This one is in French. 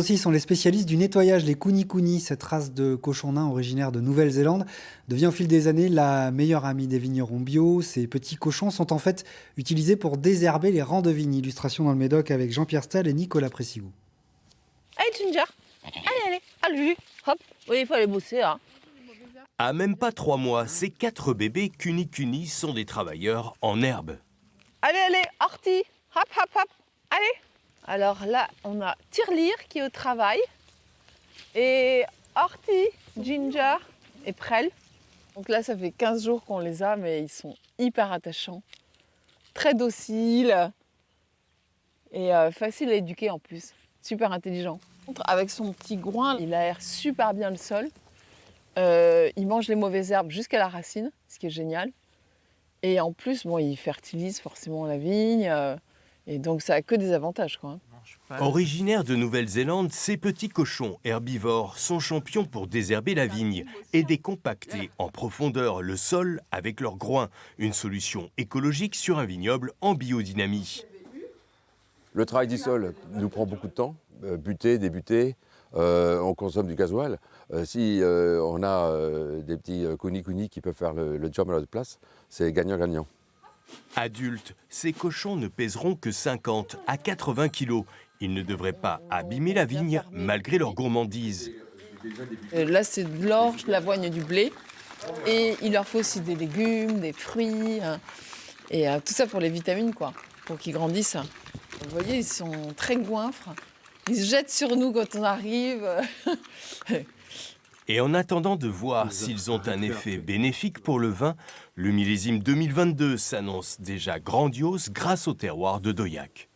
Aussi sont les spécialistes du nettoyage, les kuni-kuni. Cette race de cochons nains originaire de Nouvelle-Zélande devient au fil des années la meilleure amie des vignerons bio. Ces petits cochons sont en fait utilisés pour désherber les rangs de vignes. Illustration dans le Médoc avec Jean-Pierre Stahl et Nicolas Pressigou. Allez Ginger, allez, allez, hop. Oui, il faut aller bosser. Hein. À même pas 3 mois, ces 4 bébés kuni-kuni sont des travailleurs en herbe. Allez, Horty, hop, hop, hop, allez. Alors là, on a Tirelire qui est au travail. Et Horty, Ginger et Prel. Donc là, ça fait 15 jours qu'on les a, mais ils sont hyper attachants. Très dociles. Et faciles à éduquer en plus. Super intelligent. Avec son petit groin, il aère super bien le sol. Il mange les mauvaises herbes jusqu'à la racine, ce qui est génial. Et en plus, bon, il fertilise forcément la vigne. Et donc, ça n'a que des avantages, quoi. Originaires de Nouvelle-Zélande, ces petits cochons herbivores sont champions pour désherber la vigne et décompacter en profondeur le sol avec leurs groins. Une solution écologique sur un vignoble en biodynamie. Le travail du sol nous prend beaucoup de temps. Buter, débuter, on consomme du gasoil. Si on a des petits kuni-kuni qui peuvent faire le job à notre place, c'est gagnant-gagnant. Adultes, ces cochons ne pèseront que 50 à 80 kilos. Ils ne devraient pas abîmer la vigne malgré leur gourmandise. Là, c'est de l'orge, de l'avoine et du blé. Et il leur faut aussi des légumes, des fruits. Hein, et tout ça pour les vitamines, quoi, pour qu'ils grandissent. Vous voyez, ils sont très goinfres. Ils se jettent sur nous quand on arrive. Et en attendant de voir s'ils ont un effet bénéfique pour le vin, le millésime 2022 s'annonce déjà grandiose grâce au terroir de Dauillac.